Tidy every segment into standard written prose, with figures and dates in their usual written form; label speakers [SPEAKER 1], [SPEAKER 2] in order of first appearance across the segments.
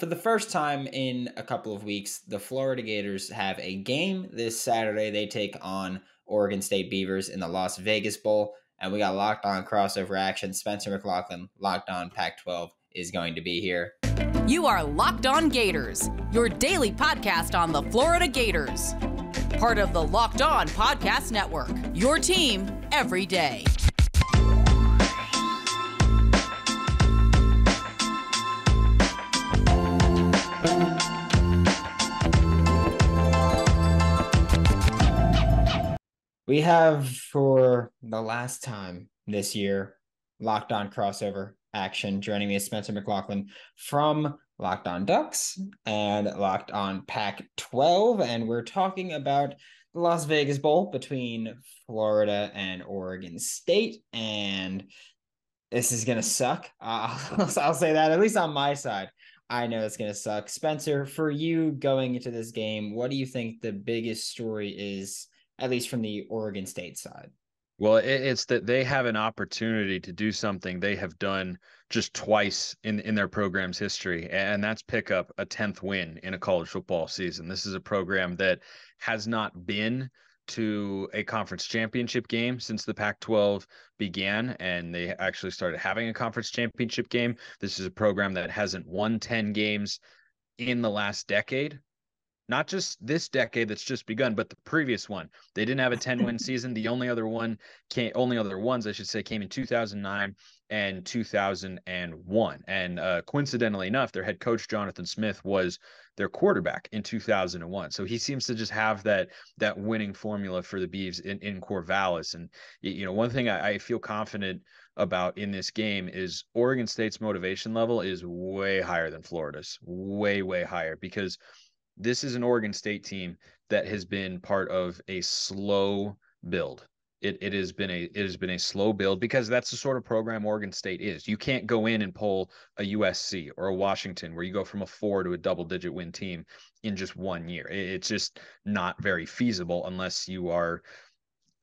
[SPEAKER 1] For the first time in a couple of weeks, the Florida Gators have a game this Saturday. They take on Oregon State Beavers in the Las Vegas Bowl. And we got locked on crossover action. Spencer McLaughlin, locked on Pac 12, is going to be here.
[SPEAKER 2] You are Locked On Gators, your daily podcast on the Florida Gators. Part of the Locked On Podcast Network, your team every day.
[SPEAKER 1] We have, for the last time this year, Locked On crossover action. Joining me is Spencer McLaughlin from Locked On Ducks and Locked On Pac-12, and we're talking about the Las Vegas Bowl between Florida and Oregon State, and this is gonna suck. I'll say that, at least on my side. I know it's gonna suck. Spencer, for you going into this game, what do you think the biggest story is, at least from the Oregon State side?
[SPEAKER 3] Well, it's that they have an opportunity to do something they have done just twice in their program's history, and that's pick up a 10th win in a college football season. This is a program that has not been to a conference championship game since the Pac-12 began, and they actually started having a conference championship game. This is a program that hasn't won 10 games in the last decade. Not just this decade that's just begun, but the previous one. They didn't have a 10-win season. The only other ones, I should say, came in 2009 and 2001. And coincidentally enough, their head coach, Jonathan Smith, was their quarterback in 2001. So he seems to just have that winning formula for the Beavs in Corvallis. And, one thing I feel confident about in this game is Oregon State's motivation level is way higher than Florida's, way, way higher, because this is an Oregon State team that has been part of a slow build. It has been a slow build because that's the sort of program Oregon State is. You can't go in and pull a USC or a Washington where you go from a 4 to a double-digit win team in just 1 year. It's just not very feasible unless you are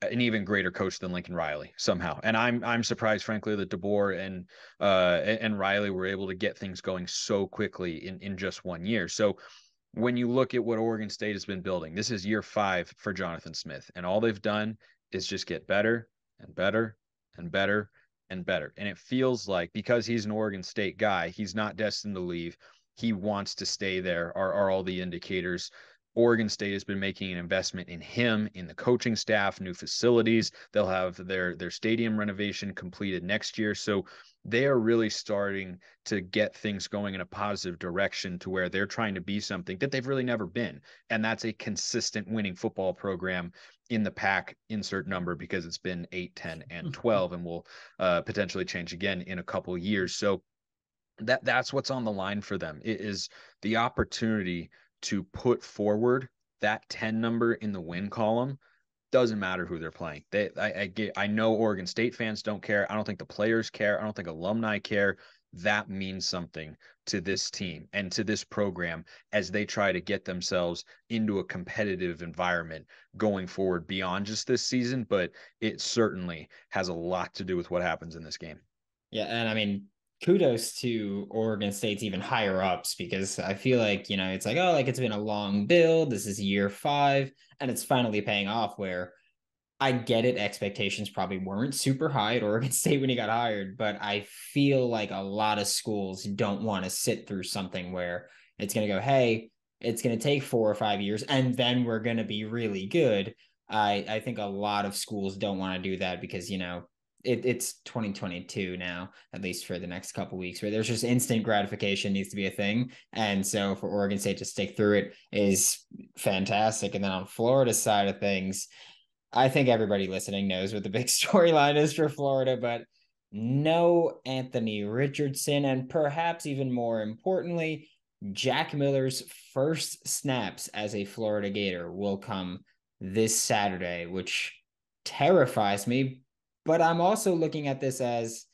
[SPEAKER 3] an even greater coach than Lincoln Riley somehow. And I'm surprised, frankly, that DeBoer and Riley were able to get things going so quickly in just 1 year. So when you look at what Oregon State has been building, this is year 5 for Jonathan Smith, and all they've done is just get better and better and better and better. And it feels like, because he's an Oregon State guy, he's not destined to leave. He wants to stay there, are all the indicators. Oregon State has been making an investment in him, in the coaching staff, new facilities. They'll have their stadium renovation completed next year. So they are really starting to get things going in a positive direction to where they're trying to be something that they've really never been. And that's a consistent winning football program in the pack insert number, because it's been 8, 10, and 12, and will potentially change again in a couple of years. So that's what's on the line for them. It is the opportunity to put forward that 10 number in the win column. Doesn't matter who they're playing. I know Oregon State fans don't care. I don't think the players care. I don't think alumni care. That means something to this team and to this program as they try to get themselves into a competitive environment going forward beyond just this season. But it certainly has a lot to do with what happens in this game.
[SPEAKER 1] Yeah, and I mean, kudos to Oregon State's even higher ups, because I feel like, it's like, oh, like it's been a long build. This is year 5 and it's finally paying off, where I get it. Expectations probably weren't super high at Oregon State when he got hired, but I feel like a lot of schools don't want to sit through something where it's going to go, hey, it's going to take 4 or 5 years and then we're going to be really good. I think a lot of schools don't want to do that because, it's 2022 now, at least for the next couple of weeks, where there's just instant gratification needs to be a thing. And so for Oregon State to stick through it is fantastic. And then on Florida's side of things, I think everybody listening knows what the big storyline is for Florida, but no Anthony Richardson, and perhaps even more importantly, Jack Miller's first snaps as a Florida Gator will come this Saturday, which terrifies me. But I'm also looking at this as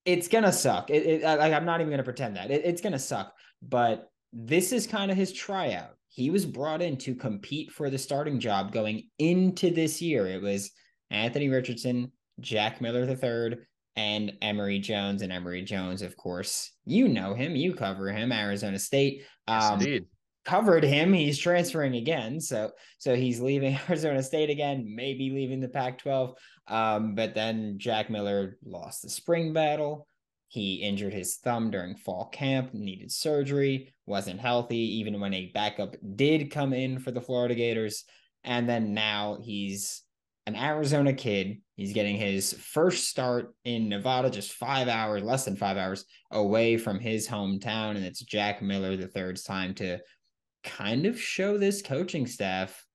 [SPEAKER 1] it's going to suck. I'm not even going to pretend that. It's going to suck. But this is kind of his tryout. He was brought in to compete for the starting job going into this year. It was Anthony Richardson, Jack Miller III, and Emory Jones. And Emory Jones, of course, you know him, you cover him, Arizona State.
[SPEAKER 3] Yes, indeed.
[SPEAKER 1] Covered him. He's transferring again. So he's leaving Arizona State again, maybe leaving the Pac-12. But then Jack Miller lost the spring battle. He injured his thumb during fall camp, needed surgery, wasn't healthy, even when a backup did come in for the Florida Gators. And then now he's an Arizona kid. He's getting his first start in Nevada, just 5 hours, less than 5 hours away from his hometown. And it's Jack Miller the third's time to kind of show this coaching staff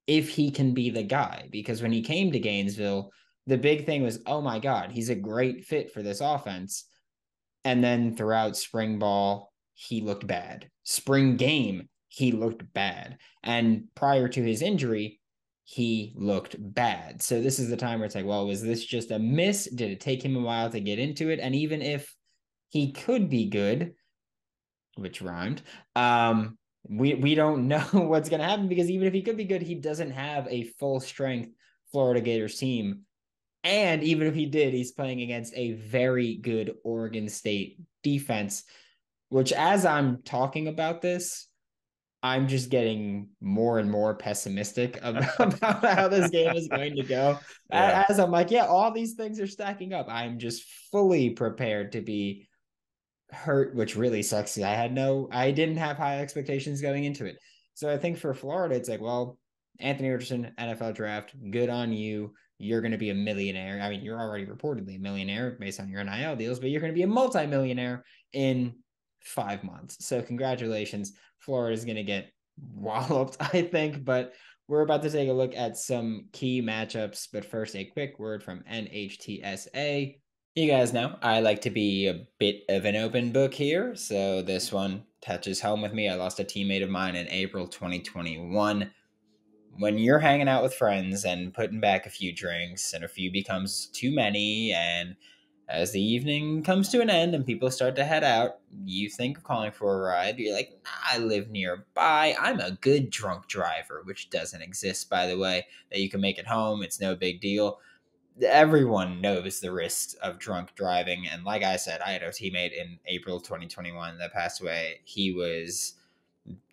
[SPEAKER 1] if he can be the guy. Because when he came to Gainesville, the big thing was, oh my God, he's a great fit for this offense. And then throughout spring ball, he looked bad. Spring game, he looked bad. And prior to his injury, he looked bad. So this is the time where it's like, well, was this just a miss? Did it take him a while to get into it? And even if he could be good, which rhymed, we don't know what's going to happen, because even if he could be good, he doesn't have a full strength Florida Gators team. And even if he did, he's playing against a very good Oregon State defense, which, as I'm talking about this, I'm just getting more and more pessimistic about how this game is going to go.
[SPEAKER 3] Yeah.
[SPEAKER 1] As I'm like, yeah, all these things are stacking up. I'm just fully prepared to be hurt, which really sucks. I didn't have high expectations going into it. So I think for Florida, it's like, well, Anthony Richardson, NFL draft, good on you. You're going to be a millionaire. I mean, you're already reportedly a millionaire based on your NIL deals, but you're going to be a multimillionaire in 5 months. So congratulations. Florida is going to get walloped, I think, but we're about to take a look at some key matchups. But first, a quick word from NHTSA. You guys know I like to be a bit of an open book here, so this one touches home with me. I lost a teammate of mine in April 2021. When you're hanging out with friends and putting back a few drinks and a few becomes too many, and as the evening comes to an end and people start to head out, you think of calling for a ride. You're like, nah, I live nearby. I'm a good drunk driver, which doesn't exist, by the way, that you can make it home. It's no big deal. Everyone knows the risks of drunk driving. And like I said, I had a teammate in April 2021 that passed away. He was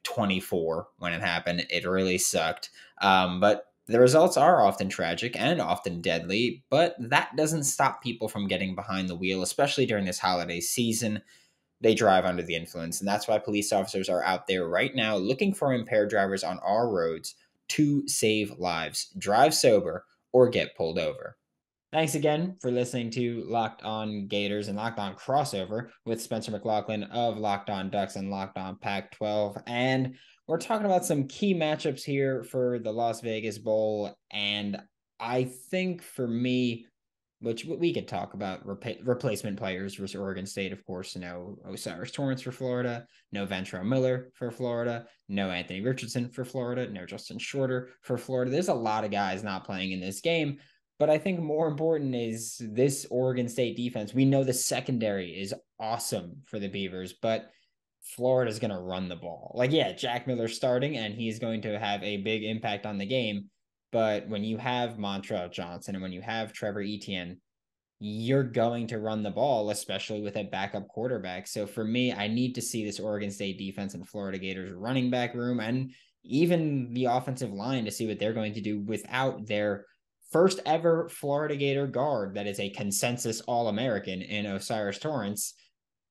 [SPEAKER 1] 24 when it happened. It really sucked. But the results are often tragic and often deadly, but that doesn't stop people from getting behind the wheel, especially during this holiday season. They drive under the influence, and that's why police officers are out there right now looking for impaired drivers on our roads to save lives. Drive sober or get pulled over. Thanks again for listening to Locked On Gators and Locked On Crossover with Spencer McLaughlin of Locked On Ducks and Locked On Pac-12. And we're talking about some key matchups here for the Las Vegas Bowl. And I think for me, which we could talk about replacement players versus Oregon State, of course, no O'Cyrus Torrence for Florida, no Ventrell Miller for Florida, no Anthony Richardson for Florida, no Justin Shorter for Florida. There's a lot of guys not playing in this game. But I think more important is this Oregon State defense. We know the secondary is awesome for the Beavers, but Florida's going to run the ball. Like, yeah, Jack Miller's starting, and he's going to have a big impact on the game. But when you have Montrell Johnson and when you have Trevor Etienne, you're going to run the ball, especially with a backup quarterback. So for me, I need to see this Oregon State defense and Florida Gators running back room and even the offensive line to see what they're going to do without their first ever Florida Gator guard that is a consensus All-American in O'Cyrus Torrence.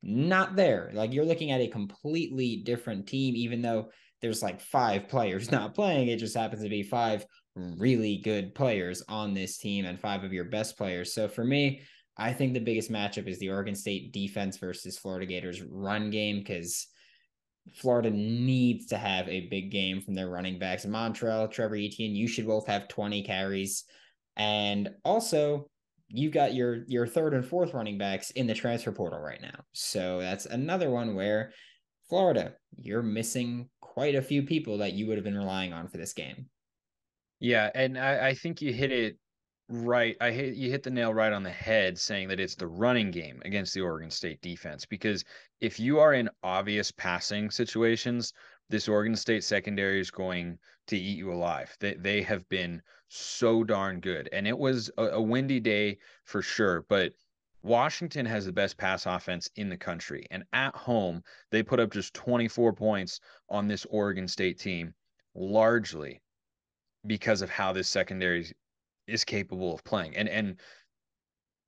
[SPEAKER 1] Not there. Like, you're looking at a completely different team, even though there's like 5 players not playing. It just happens to be 5 really good players on this team and 5 of your best players. So for me, I think the biggest matchup is the Oregon State defense versus Florida Gators run game, because Florida needs to have a big game from their running backs. Montrell, Trevor Etienne, you should both have 20 carries. And also, you've got your third and fourth running backs in the transfer portal right now. So that's another one where Florida, you're missing quite a few people that you would have been relying on for this game.
[SPEAKER 3] Yeah, and I think you hit it right. You hit the nail right on the head saying that it's the running game against the Oregon State defense, because if you are in obvious passing situations, this Oregon State secondary is going to eat you alive. They have been so darn good. And it was a windy day for sure, but Washington has the best pass offense in the country. And at home, they put up just 24 points on this Oregon State team, largely because of how this secondary is capable of playing. And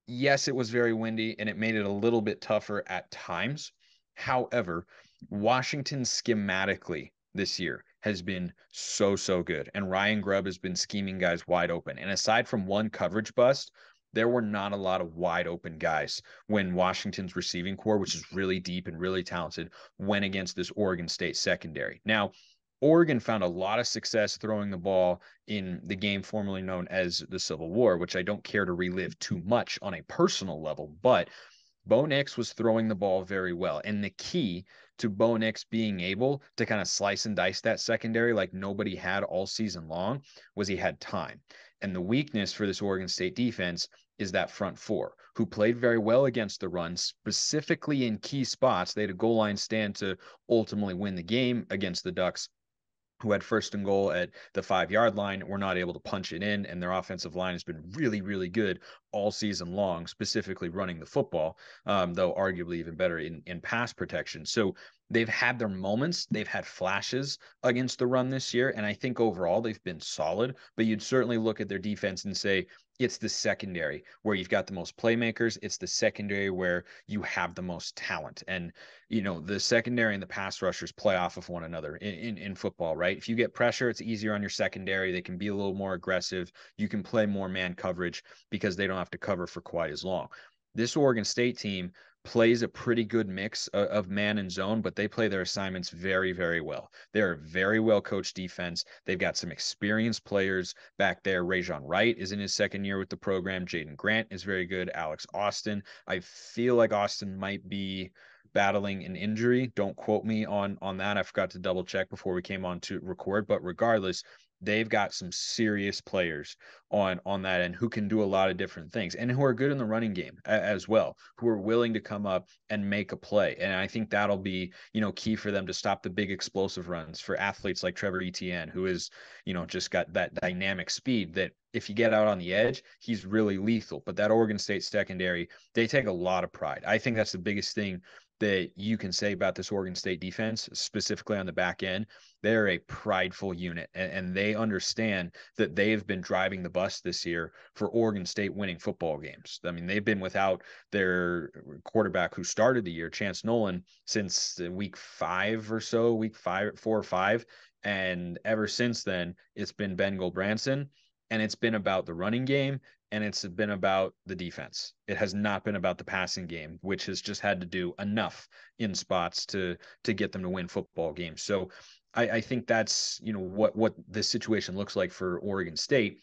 [SPEAKER 3] yes, it was very windy and it made it a little bit tougher at times. However, Washington schematically this year has been so good. And Ryan Grubb has been scheming guys wide open. And aside from one coverage bust, there were not a lot of wide open guys when Washington's receiving core, which is really deep and really talented, went against this Oregon State secondary. Now, Oregon found a lot of success throwing the ball in the game formerly known as the Civil War, which I don't care to relive too much on a personal level, but Bo Nix was throwing the ball very well. And the key to Bo Nix being able to kind of slice and dice that secondary like nobody had all season long was he had time. And the weakness for this Oregon State defense is that front four, who played very well against the run, specifically in key spots. They had a goal line stand to ultimately win the game against the Ducks, who had first and goal at the 5-yard line, were not able to punch it in, and their offensive line has been really good all season long, specifically running the football, though arguably even better in pass protection. So they've had their moments, they've had flashes against the run this year, and I think overall they've been solid, but you'd certainly look at their defense and say, it's the secondary where you've got the most playmakers. It's the secondary where you have the most talent. And, the secondary and the pass rushers play off of one another in football, right? If you get pressure, it's easier on your secondary. They can be a little more aggressive. You can play more man coverage because they don't have to cover for quite as long. This Oregon State team plays a pretty good mix of man and zone, but they play their assignments very well. They're a very well coached defense. They've got some experienced players back there. Rajon Wright is in his second year with the program. Jaden Grant is very good. Alex Austin. I feel like Austin might be battling an injury. Don't quote me on that. I forgot to double check before we came on to record, but regardless, they've got some serious players on that end who can do a lot of different things and who are good in the running game as well, who are willing to come up and make a play. And I think that'll be, key for them to stop the big explosive runs for athletes like Trevor Etienne, who is, just got that dynamic speed that if you get out on the edge, he's really lethal. But that Oregon State secondary, they take a lot of pride. I think that's the biggest thing that you can say about this Oregon State defense, specifically on the back end. They're a prideful unit, and they understand that they've been driving the bus this year for Oregon State winning football games. I mean, they've been without their quarterback who started the year, Chance Nolan, since week 4 or 5. And ever since then, it's been Ben Gulbranson, and it's been about the running game, and it's been about the defense. It has not been about the passing game, which has just had to do enough in spots to get them to win football games. So I think that's, what this situation looks like for Oregon State.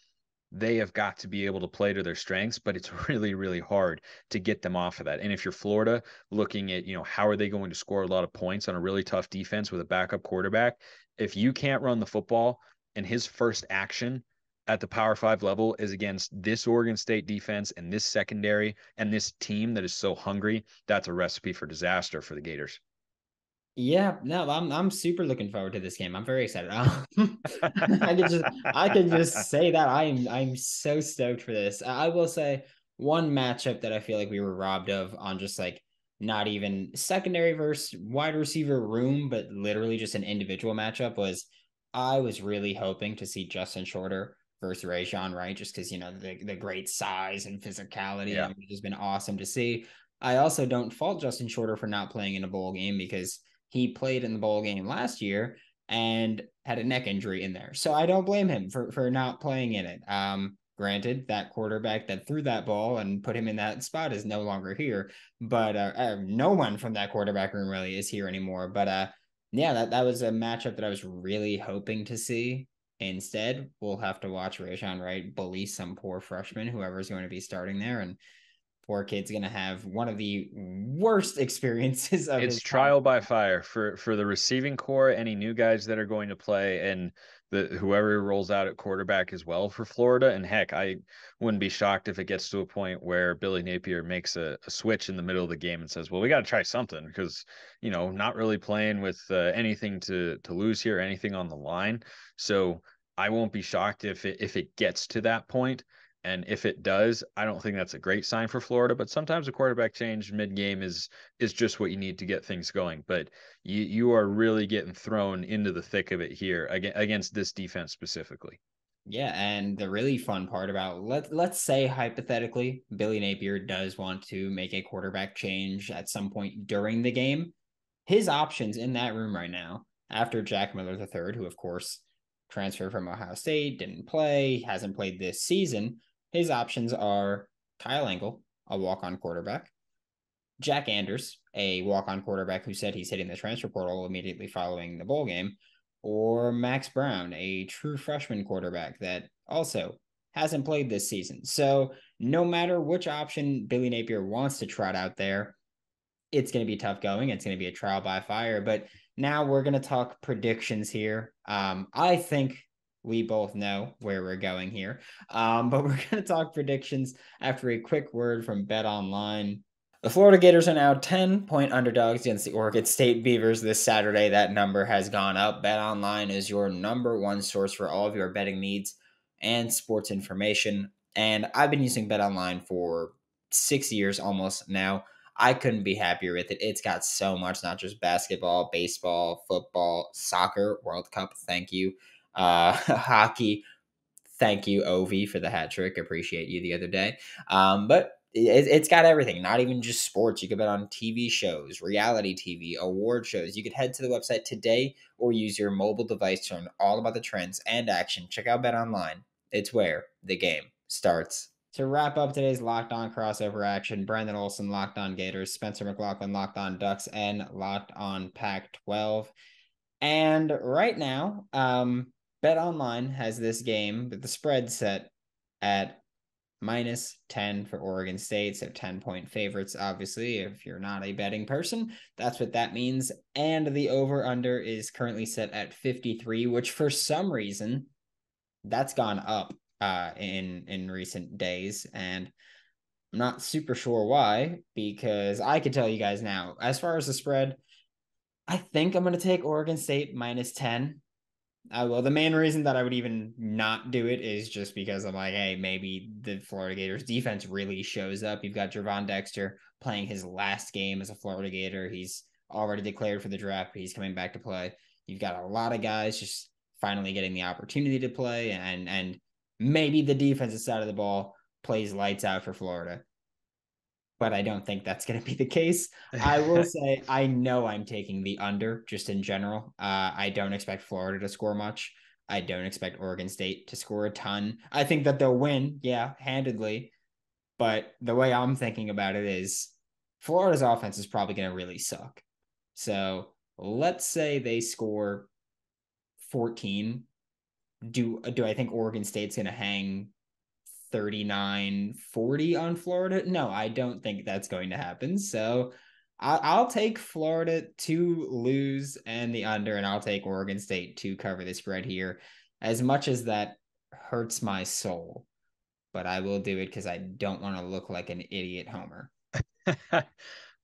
[SPEAKER 3] They have got to be able to play to their strengths, but it's really hard to get them off of that. And if you're Florida, looking at, how are they going to score a lot of points on a really tough defense with a backup quarterback? If you can't run the football and his first action at the Power 5 level is against this Oregon State defense and this secondary and this team that is so hungry, that's a recipe for disaster for the Gators.
[SPEAKER 1] Yeah, no, I'm super looking forward to this game. I'm very excited. I could just say that I'm so stoked for this. I will say one matchup that I feel like we were robbed of on just like not even secondary versus wide receiver room, but literally just an individual matchup was I was really hoping to see Justin Shorter versus Rajon Wright, just because the great size and physicality.
[SPEAKER 3] Yeah.
[SPEAKER 1] It has been awesome to see. I also don't fault Justin Shorter for not playing in a bowl game because he played in the bowl game last year and had a neck injury in there. So I don't blame him for not playing in it. Granted, that quarterback that threw that ball and put him in that spot is no longer here, but no one from that quarterback room really is here anymore. But yeah, that was a matchup that I was really hoping to see. Instead, we'll have to watch Rajon Wright bully some poor freshman, whoever's going to be starting there, and poor kid's going to have one of the worst experiences of
[SPEAKER 3] it's
[SPEAKER 1] his
[SPEAKER 3] trial
[SPEAKER 1] time.
[SPEAKER 3] by fire for the receiving core, any new guys that are going to play, and whoever rolls out at quarterback as well for Florida. And heck, I wouldn't be shocked if it gets to a point where Billy Napier makes a switch in the middle of the game and says, well, we got to try something because, not really playing with anything to lose here, anything on the line. So I won't be shocked if it gets to that point. And if it does, I don't think that's a great sign for Florida, but sometimes a quarterback change mid-game is just what you need to get things going. But you are really getting thrown into the thick of it here against this defense specifically.
[SPEAKER 1] Yeah, and the really fun part about let's say hypothetically Billy Napier does want to make a quarterback change at some point during the game. His options in that room right now, after Jack Miller III, who of course transferred from Ohio State, didn't play, hasn't played this season, his options are Kyle Engel, a walk-on quarterback, Jack Anders, a walk-on quarterback who said he's hitting the transfer portal immediately following the bowl game, or Max Brown, a true freshman quarterback that also hasn't played this season. So no matter which option Billy Napier wants to trot out there, it's going to be tough going. It's going to be a trial by fire. But now we're going to talk predictions here. I think we both know where we're going here, but we're going to talk predictions after a quick word from BetOnline. The Florida Gators are now 10-point underdogs against the Oregon State Beavers this Saturday. That number has gone up. BetOnline is your number one source for all of your betting needs and sports information. And I've been using BetOnline for 6 years almost now. I couldn't be happier with it. It's got so much, not just basketball, baseball, football, soccer, World Cup. Thank you. Hockey. Thank you, Ovi, for the hat trick. Appreciate you the other day. But it's got everything, not even just sports. You could bet on TV shows, reality TV, award shows. You could head to the website today or use your mobile device to learn all about the trends and action. Check out BetOnline. It's where the game starts. To wrap up today's Locked On crossover action, Brendan Olson, Locked On Gators, Spencer McLaughlin, Locked On Ducks, and Locked On Pac-12. And right now, BetOnline has this game with the spread set at -10 for Oregon State, so 10-point favorites. Obviously, if you're not a betting person, that's what that means. And the over-under is currently set at 53, which for some reason, that's gone up in recent days. And I'm not super sure why, because I could tell you guys now, as far as the spread, I think I'm going to take Oregon State -10. Well, the main reason that I would even not do it is just because I'm like, hey, maybe the Florida Gators defense really shows up. You've got Gervon Dexter playing his last game as a Florida Gator. He's already declared for the draft, but he's coming back to play. You've got a lot of guys just finally getting the opportunity to play, and maybe the defensive side of the ball plays lights out for Florida. But I don't think that's going to be the case. I will say I know I'm taking the under just in general. I don't expect Florida to score much. I don't expect Oregon State to score a ton. I think that they'll win, yeah, handedly. But the way I'm thinking about it is Florida's offense is probably going to really suck. So let's say they score 14. Do I think Oregon State's going to hang 39-40 on Florida? No, I don't think that's going to happen. So I'll take Florida to lose and the under, and I'll take Oregon State to cover the spread here, as much as that hurts my soul. But I will do it because I don't want to look like an idiot homer.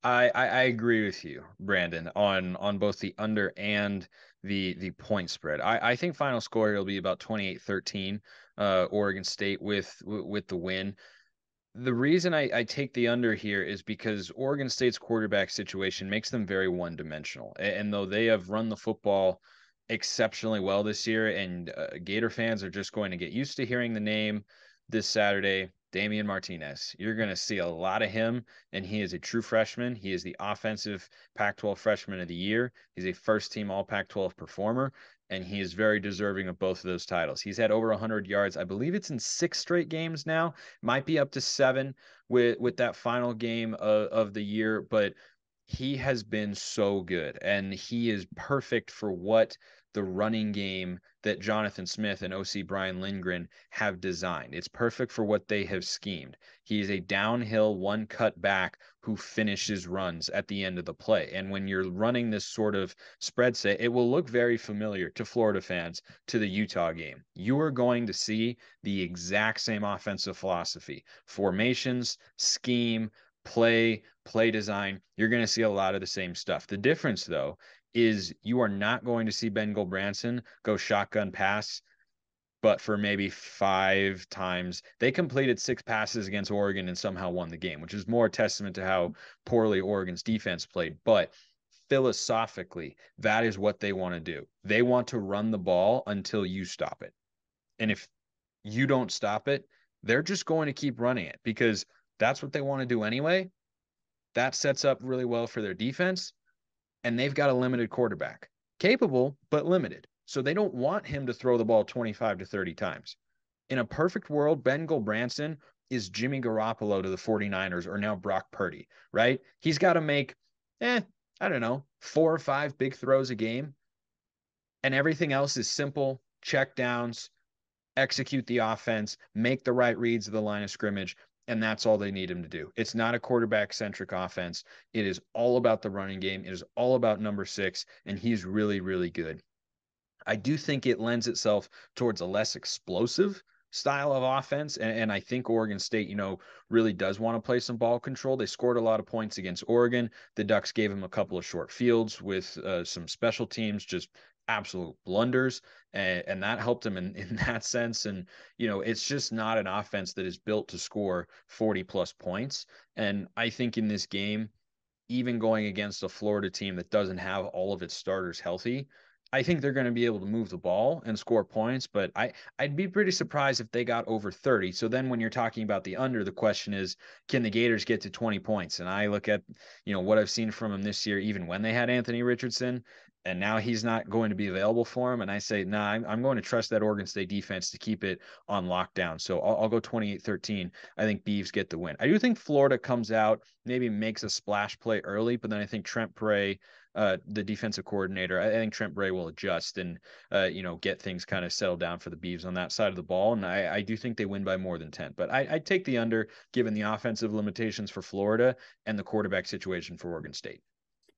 [SPEAKER 3] I agree with you, Brandon, on both the under and the point spread. I think final score will be about 28-13, Oregon State with the win. The reason I take the under here is because Oregon State's quarterback situation makes them very one-dimensional. And though they have run the football exceptionally well this year, and Gator fans are just going to get used to hearing the name this Saturday, Damian Martinez. You're going to see a lot of him, and he is a true freshman. He is the offensive Pac-12 freshman of the year. He's a first-team All-Pac-12 performer, and he is very deserving of both of those titles. He's had over 100 yards. I believe it's in 6 straight games now. Might be up to 7 with that final game of the year, but he has been so good, and he is perfect for what the running game that Jonathan Smith and OC Brian Lindgren have designed. It's perfect for what they have schemed. He is a downhill, one cut back who finishes runs at the end of the play. And when you're running this sort of spread set, it will look very familiar to Florida fans to the Utah game. You are going to see the exact same offensive philosophy, formations, scheme, play design. You're going to see a lot of the same stuff. The difference, though, is you are not going to see Ben Gulbranson go shotgun pass but for maybe 5 times. They completed 6 passes against Oregon and somehow won the game, which is more a testament to how poorly Oregon's defense played. But philosophically, that is what they want to do. They want to run the ball until you stop it. And if you don't stop it, they're just going to keep running it because that's what they want to do anyway. That sets up really well for their defense. And they've got a limited quarterback, capable, but limited. So they don't want him to throw the ball 25 to 30 times. In a perfect world, Ben Gulbranson is Jimmy Garoppolo to the 49ers or now Brock Purdy, right? He's got to make, I don't know, 4 or 5 big throws a game. And everything else is simple check downs, execute the offense, make the right reads of the line of scrimmage. And that's all they need him to do. It's not a quarterback-centric offense. It is all about the running game. It is all about number 6, and he's really, really good. I do think it lends itself towards a less explosive style of offense, and I think Oregon State, really does want to play some ball control. They scored a lot of points against Oregon. The Ducks gave them a couple of short fields with some special teams, just absolute blunders, and that helped them in that sense. And it's just not an offense that is built to score 40 plus points. And I think in this game, even going against a Florida team that doesn't have all of its starters healthy, I think they're going to be able to move the ball and score points, but I'd be pretty surprised if they got over 30. So then when you're talking about the under, the question is, can the Gators get to 20 points? And I look at, what I've seen from them this year, even when they had Anthony Richardson, and now he's not going to be available for him. And I say, nah, I'm going to trust that Oregon State defense to keep it on lockdown. So I'll go 28-13. I think Beavs get the win. I do think Florida comes out, maybe makes a splash play early, but then I think Trent Bray, the defensive coordinator, I think Trent Bray will adjust and, get things kind of settled down for the Beavs on that side of the ball. And I do think they win by more than 10, but I'd take the under given the offensive limitations for Florida and the quarterback situation for Oregon State.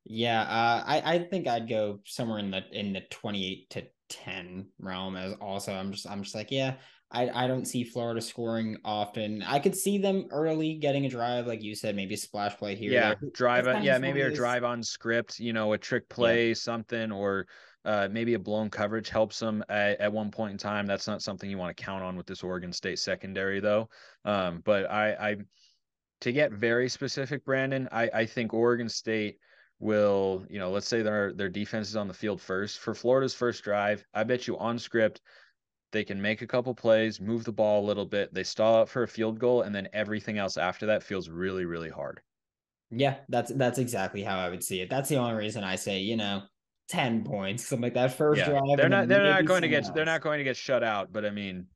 [SPEAKER 1] Yeah, I think I'd go somewhere in the 28-10 realm. As also, I'm just like, yeah, I don't see Florida scoring often. I could see them early getting a drive, like you said, maybe a splash play here.
[SPEAKER 3] Yeah,
[SPEAKER 1] There.
[SPEAKER 3] drive
[SPEAKER 1] It's
[SPEAKER 3] it.
[SPEAKER 1] kind of
[SPEAKER 3] Yeah,
[SPEAKER 1] just one
[SPEAKER 3] maybe
[SPEAKER 1] of
[SPEAKER 3] a
[SPEAKER 1] those.
[SPEAKER 3] drive on script, a trick
[SPEAKER 1] Yeah,
[SPEAKER 3] play, something, or maybe a blown coverage helps them at one point in time. That's not something you want to count on with this Oregon State secondary, though. But I to get very specific, Brandon, I think Oregon State will, let's say their defense is on the field first. For Florida's first drive, I bet you on script, they can make a couple plays, move the ball a little bit. They stall out for a field goal, and then everything else after that feels really, really hard.
[SPEAKER 1] yeah, that's exactly how I would see it. That's the only reason I say, 10 points, something like that first
[SPEAKER 3] Yeah,
[SPEAKER 1] drive,
[SPEAKER 3] they're
[SPEAKER 1] and
[SPEAKER 3] not
[SPEAKER 1] then
[SPEAKER 3] they're not
[SPEAKER 1] maybe
[SPEAKER 3] going to
[SPEAKER 1] something
[SPEAKER 3] get they're
[SPEAKER 1] else.
[SPEAKER 3] not going to get shut out, but I mean,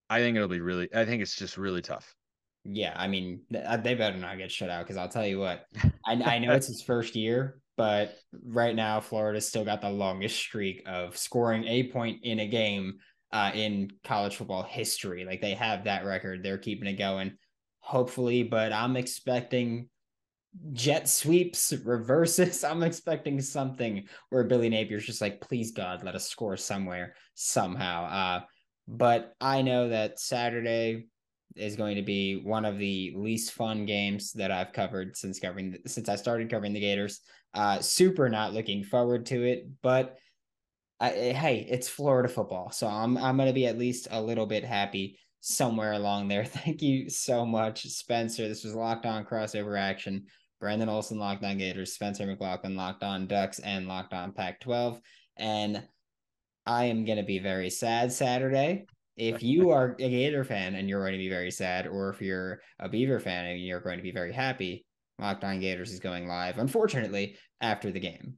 [SPEAKER 3] I think it's just really tough.
[SPEAKER 1] Yeah, I mean, they better not get shut out because I'll tell you what, I know it's his first year, but right now Florida's still got the longest streak of scoring a point in a game in college football history. Like they have that record, they're keeping it going, hopefully. But I'm expecting jet sweeps, reverses. I'm expecting something where Billy Napier's just like, please God, let us score somewhere somehow. But I know that Saturday is going to be one of the least fun games that I've covered since I started covering the Gators. Super not looking forward to it, but hey, it's Florida football, so I'm gonna be at least a little bit happy somewhere along there. Thank you so much, Spencer. This was Locked On Crossover Action. Brandon Olson, Locked On Gators, Spencer McLaughlin, Locked On Ducks, and Locked On Pac-12. And I am going to be very sad Saturday. If you are a Gator fan and you're going to be very sad, or if you're a Beaver fan and you're going to be very happy, Locked On Gators is going live, unfortunately, after the game.